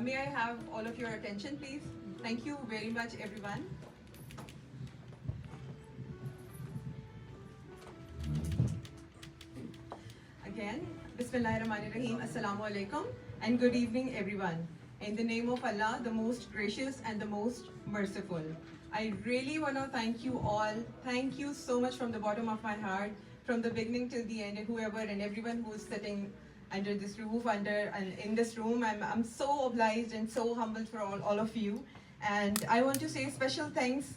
May I have all of your attention, please? Thank you very much, everyone. Again, Bismillahirrahmanirrahim, Assalamu alaikum, and good evening, everyone. In the name of Allah, the most gracious and the most merciful. I really want to thank you all. Thank you so much from the bottom of my heart, from the beginning till the end, and whoever and everyone who is sitting under this roof, in this room. I'm so obliged and so humbled for all of you. And I want to say special thanks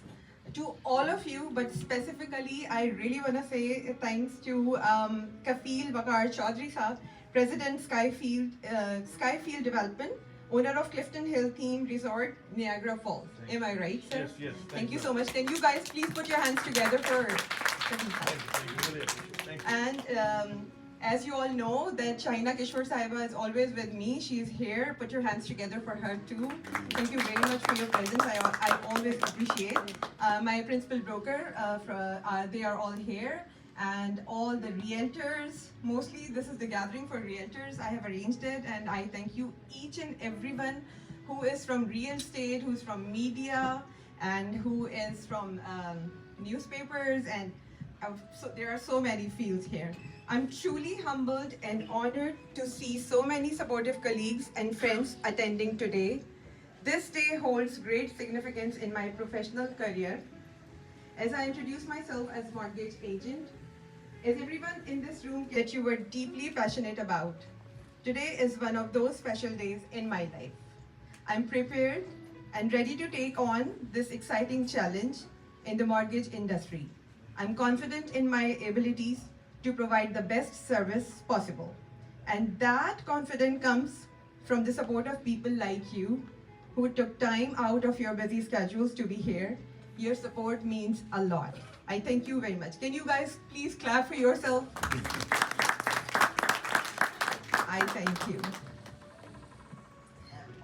to all of you, but specifically, I really want to say thanks to Kafeel Chowdhury Sahab, President Skyfeel Development, owner of Clifton Hill Theme Resort, Niagara Falls. Am I right, sir? Yes. Thank you so much. Can you guys please put your hands together for Kafeel Sahab? And as you all know, that Shaina Kishore Sahiba is always with me. She's here. Put your hands together for her too. Thank you very much for your presence. I always appreciate. My principal broker, they are all here. And all the realtors, mostly this is the gathering for realtors. I have arranged it, and I thank you each and everyone who is from real estate, who's from media, and who is from newspapers, and so there are so many fields here. I'm truly humbled and honored to see so many supportive colleagues and friends attending today. This day holds great significance in my professional career. As I introduce myself as mortgage agent, as everyone in this room that you were deeply passionate about, today is one of those special days in my life. I'm prepared and ready to take on this exciting challenge in the mortgage industry. I'm confident in my abilities to provide the best service possible. And that confidence comes from the support of people like you who took time out of your busy schedules to be here. Your support means a lot. I thank you very much. Can you guys please clap for yourself? I thank you.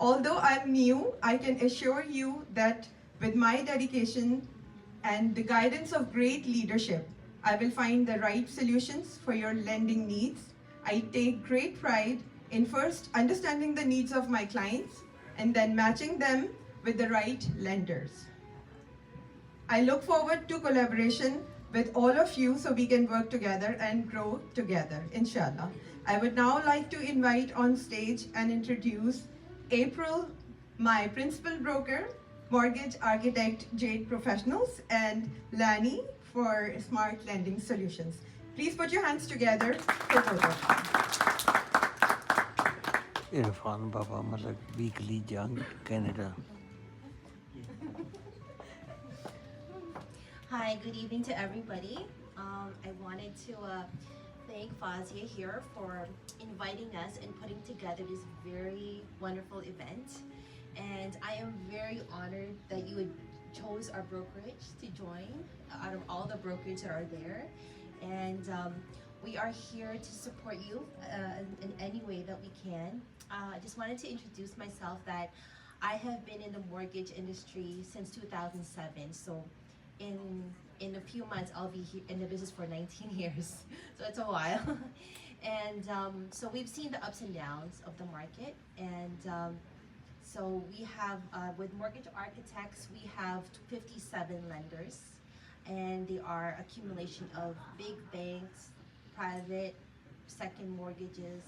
Although I'm new, I can assure you that with my dedication and the guidance of great leadership, I will find the right solutions for your lending needs. I take great pride in first understanding the needs of my clients and then matching them with the right lenders. I look forward to collaboration with all of you so we can work together and grow together, inshallah. I would now like to invite on stage and introduce April, my principal broker, mortgage architect Jade Professionals, and Lani for Smart Lending Solutions. Please put your hands together for both of you. Irfan Baba Malak, Weekly Young, Canada. Hi, good evening to everybody. I wanted to thank Fouzia here for inviting us and putting together this very wonderful event. And I am very honored that you would chose our brokerage to join out of all the brokerages that are there. And we are here to support you in any way that we can. I just wanted to introduce myself that I have been in the mortgage industry since 2007. So in a few months, I'll be here in the business for 19 years. So it's a while. And so we've seen the ups and downs of the market. And so we have, with mortgage architects, we have 57 lenders, and they are accumulation of big banks, private, second mortgages,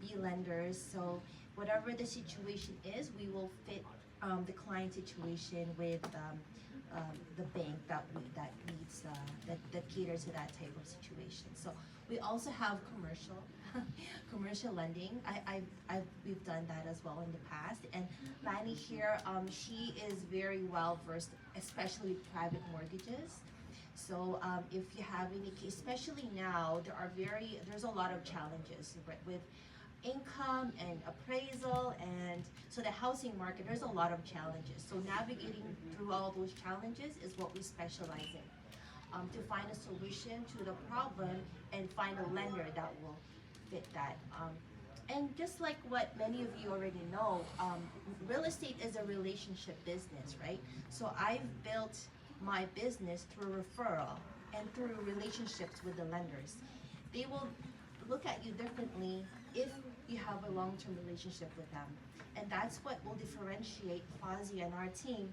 B lenders. So whatever the situation is, we will fit the client situation with the bank that needs that caters to that type of situation. So we also have commercial lending. We've done that as well in the past. And Lani here, she is very well versed, especially with private mortgages. So if you have any case, especially now, there's a lot of challenges with income and appraisal, and so the housing market, there's a lot of challenges. So navigating through all those challenges is what we specialize in. To find a solution to the problem and find a lender that will fit that. And just like what many of you already know, real estate is a relationship business, right? So I've built my business through referral and through relationships with the lenders. They will look at you differently if you have a long-term relationship with them. And that's what will differentiate Fouzia and our team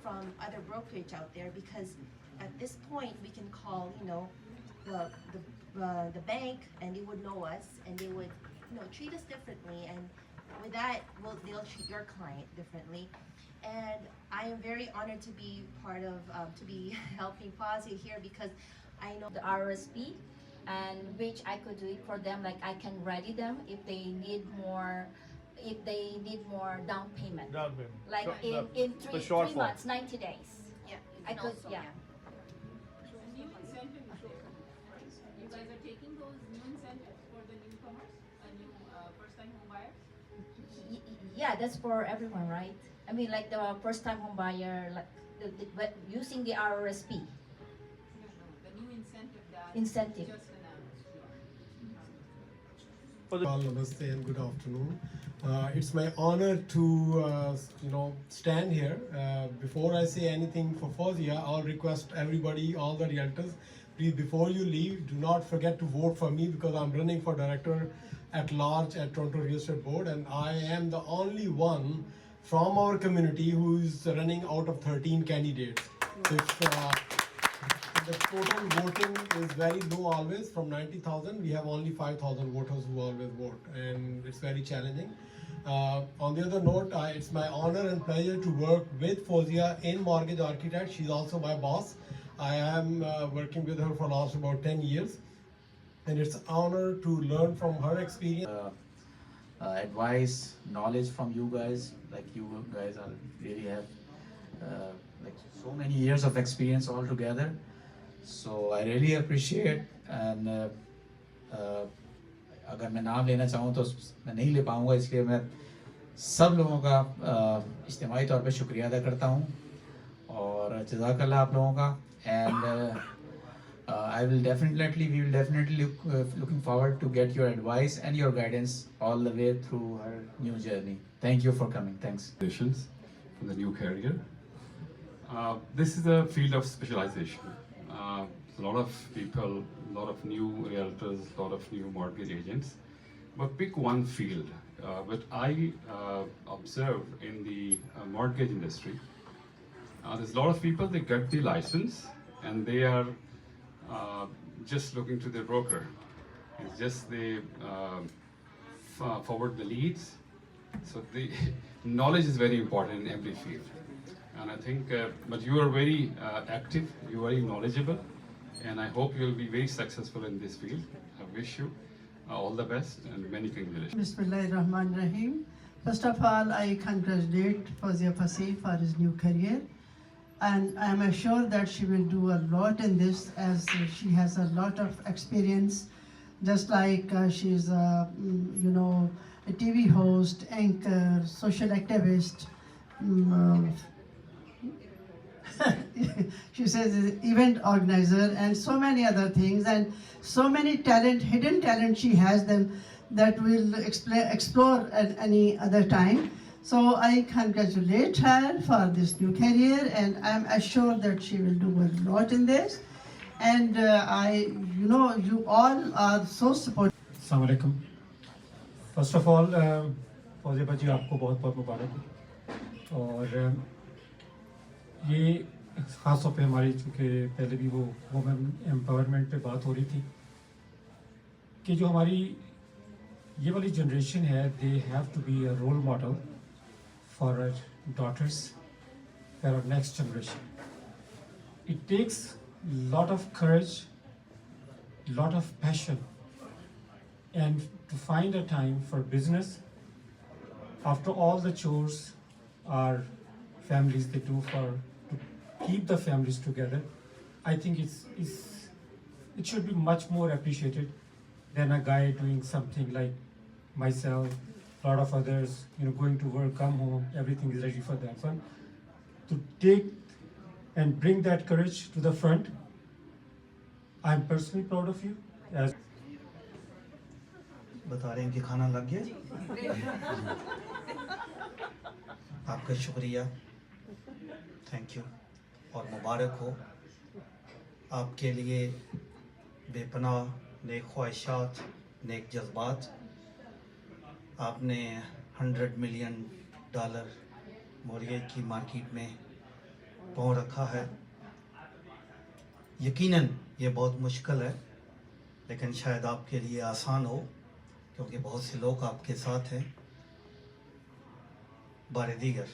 from other brokerage out there, because at this point we can call, you know, the bank, and they would know us, and they would, you know, treat us differently, and with that, they'll treat your client differently. And I am very honored to be part of, to be helping Fouzia here, because I know the RSP, and which I could do it for them. Like I can ready them if they need more down payment. Like in three months, 90 days. Yeah, I could, yeah. New incentive you guys are taking those new incentives for the newcomers, new first-time home buyers? Yeah, that's for everyone, right? I mean, like the first-time home buyer, like using the RRSP. No, the new incentive Incentive. just announced. Namaste and good afternoon. It's my honor to stand here. Before I say anything for Fouzia, I'll request everybody, all the realtors, please before you leave, do not forget to vote for me, because I'm running for director at large at Toronto Real Estate Board, and I am the only one from our community who is running out of 13 candidates. The total voting is very low always. From 90,000, we have only 5,000 voters who always vote, and it's very challenging. On the other note, it's my honor and pleasure to work with Fouzia in Mortgage Architect. She's also my boss. I am working with her for last about 10 years, and it's an honor to learn from her experience. Advice, knowledge from you guys. Like you guys are really have like so many years of experience all together. So I really appreciate, and अगर मैं नाम लेना चाहूँ तो मैं नहीं ले पाऊँगा, इसलिए मैं सब लोगों का इज्तिमाई तौर पे शुक्रिया अदा करता हूँ, और जज़ाकल्लाह आप लोगों का. And we will definitely looking forward to get your advice and your guidance all the way through her new journey. Thank you for coming. Thanks. Congratulations for the new career. This is a field of specialization. A lot of people, a lot of new realtors, a lot of new mortgage agents, but pick one field. But I observe in the mortgage industry, there's a lot of people, they get the license and they are just looking to their broker. It's just they forward the leads. So the knowledge is very important in every field. And I think, but you are very active, you are very knowledgeable, and I hope you will be very successful in this field. I wish you all the best and many congratulations. Bismillahirrahmanirrahim. First of all, I congratulate Fouzia Fasih for his new career, and I am sure that she will do a lot in this, as she has a lot of experience, just like she is a TV host, anchor, social activist. She says event organizer and so many other things, and so many hidden talent she has them that we'll explore at any other time. So I congratulate her for this new career, and I'm assured that she will do a lot in this. And you all are so supportive. Assalamu alaikum. First of all, Fouzia Fasih आपको बहुत बहुत मुबारक हो, और ये ख़ास तौर पे हमारी, चूँकि पहले भी वो वुमेन एम्पावरमेंट पे बात हो रही थी, कि जो हमारी ये वाली जनरेशन है, they have to be a role model for our daughters, for our next generation. It takes a lot of courage, lot of passion, and to find a time for business after all the chores our families they do to keep the families together. I think it should be much more appreciated than a guy doing something like myself, a lot of others, going to work, come home, everything is ready for that one. To take and bring that courage to the front, I'm personally proud of you. बता रहे हैं कि खाना लग गया. आपका शुक्रिया, thank you, और मुबारक हो. आपके लिए बेपनाह नेक ख्वाहिशात, नेक जज्बात. آپ نے $100 ملین مورگیج کی مارکیٹ میں پاؤں رکھا ہے. یقیناً یہ بہت مشکل ہے، لیکن شاید آپ کے لیے آسان ہو کیونکہ بہت سے لوگ آپ کے ساتھ ہیں. بار دیگر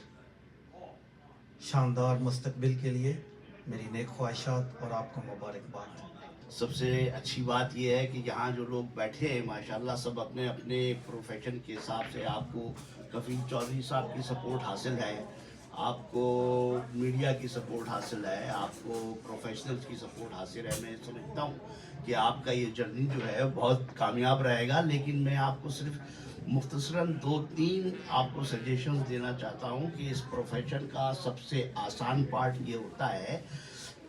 شاندار مستقبل کے لیے میری نیک خواہشات اور آپ کو مبارکباد. سب سے اچھی بات یہ ہے کہ یہاں جو لوگ بیٹھے ہیں ماشاءاللہ سب اپنے اپنے پروفیشن کے حساب سے. آپ کو کفیل چوہدری صاحب کی سپورٹ حاصل ہے، آپ کو میڈیا کی سپورٹ حاصل ہے، آپ کو پروفیشنلز کی سپورٹ حاصل ہے. میں سمجھتا ہوں کہ آپ کا یہ جرنی جو ہے بہت کامیاب رہے گا. لیکن میں آپ کو صرف مختصراً 2-3 آپ کو سجیشنز دینا چاہتا ہوں کہ اس پروفیشن کا سب سے آسان پارٹ یہ ہوتا ہے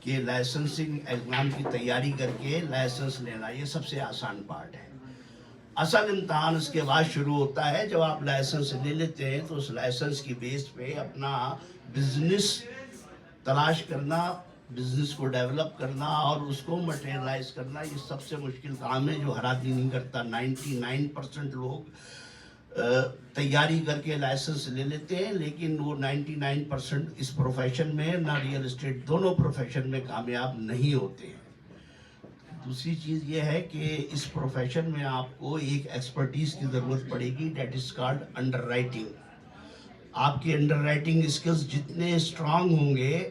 کہ لائسنسنگ ایگزام کی تیاری کر کے لائسنس لینا، یہ سب سے آسان پارٹ ہے. اصل امتحان اس کے بعد شروع ہوتا ہے. جب آپ لائسنس لے لیتے ہیں تو اس لائسنس کی بیس پہ اپنا بزنس تلاش کرنا، بزنس کو ڈیولپ کرنا اور اس کو مٹیریلائز کرنا، یہ سب سے مشکل کام ہے جو ہر آدمی نہیں کرتا. 99% لوگ تیاری کر کے لائسنس لے لیتے ہیں، لیکن وہ 99% اس پروفیشن میں نہ ریئل اسٹیٹ دونوں پروفیشن میں کامیاب نہیں ہوتے ہیں. دوسری چیز یہ ہے کہ اس پروفیشن میں آپ کو ایک ایکسپرٹیز کی ضرورت پڑے گی، that is called under writing. آپ کے انڈر رائٹنگ اسکلز جتنے اسٹرانگ ہوں گے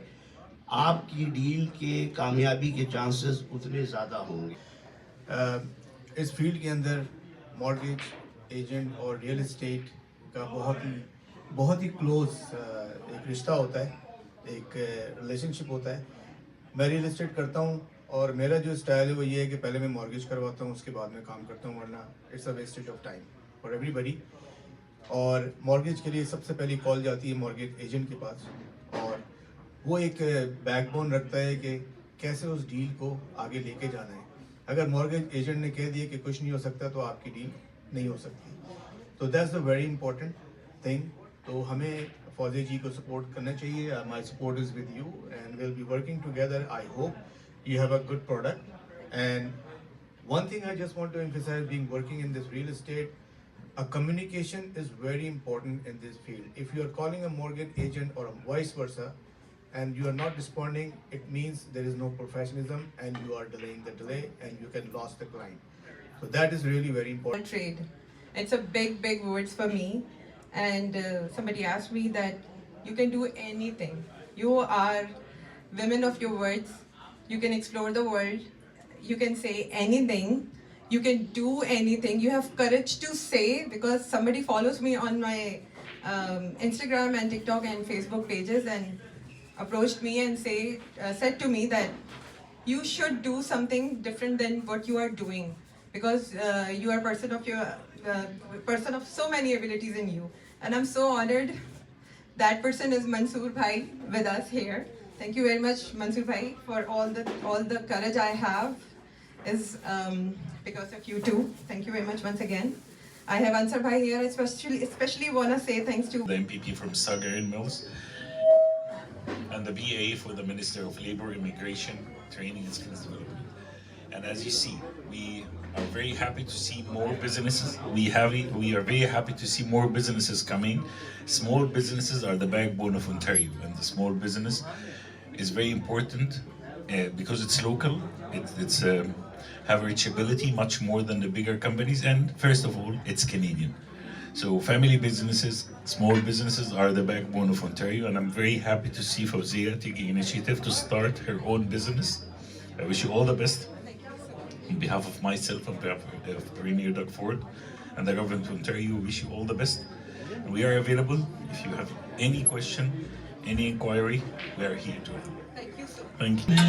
آپ کی ڈیل کے کامیابی کے چانسز اتنے زیادہ ہوں گے. اس فیلڈ کے اندر مارگیج ایجنٹ اور ریئل اسٹیٹ کا بہت ہی کلوز ایک رشتہ ہوتا ہے، ایک ریلیشن شپ ہوتا ہے. میں ریئل اسٹیٹ کرتا ہوں اور میرا جو اسٹائل ہے وہ یہ ہے کہ پہلے میں مارگیج کرواتا ہوں، اس کے بعد میں کام کرتا ہوں، ورنہ it's a wastage of time for ایوری بڈی. اور مارگیج کے لیے سب سے پہلی کال جاتی ہے مارگیج ایجنٹ کے پاس، اور وہ ایک بیک بون رکھتا ہے کہ کیسے اس ڈیل کو آگے لے کے جانا ہے. اگر مارگیج ایجنٹ نے کہہ دیا کہ کچھ نہیں ہو سکتا تو آپ کی ڈیل نہیں ہو سکتی. تو that's a very important thing. تو ہمیں فوزیہ جی کو سپورٹ کرنا چاہیے. My support is with you and we'll be working together. I hope you have a good product. And one thing I just want to emphasize, being working in this real estate, a communication is very important in this field. If you are calling a mortgage agent or vice versa and you are not responding, it means there is no professionalism and you are delaying the delay and you can lose the client. So that is really very important. Trade. It's a big words for me. And somebody asked me that you can do anything. You are women of your words. You can explore the world. You can say anything. You can do anything. You have courage to say, because somebody follows me on my Instagram and TikTok and Facebook pages and approached me and said to me that you should do something different than what you are doing, because you are a person of so many abilities in you. And I'm so honored. That person is Mansoor bhai with us here. Thank you very much, Mansoor bhai, for all the courage I have is because of you too. Thank you very much once again. I have Ansar bhai here. Especially want to say thanks to the MPP from Southern Mills and the BA for the Minister of Labor, Immigration, Training and Skills Development. And as you see, we are very happy to see more businesses. We are very happy to see more businesses coming. Small businesses are the backbone of Ontario, and the small business is very important because it's local. It's have reachability much more than the bigger companies, and first of all, it's Canadian. So family businesses, small businesses are the backbone of Ontario, and I'm very happy to see Fouzia taking initiative to start her own business. I wish you all the best. On behalf of myself, on behalf of Premier Doug Ford and the government of Ontario, we wish you all the best. And we are available if you have any question, any inquiry, we are here to help. Thank you so much. Thank you.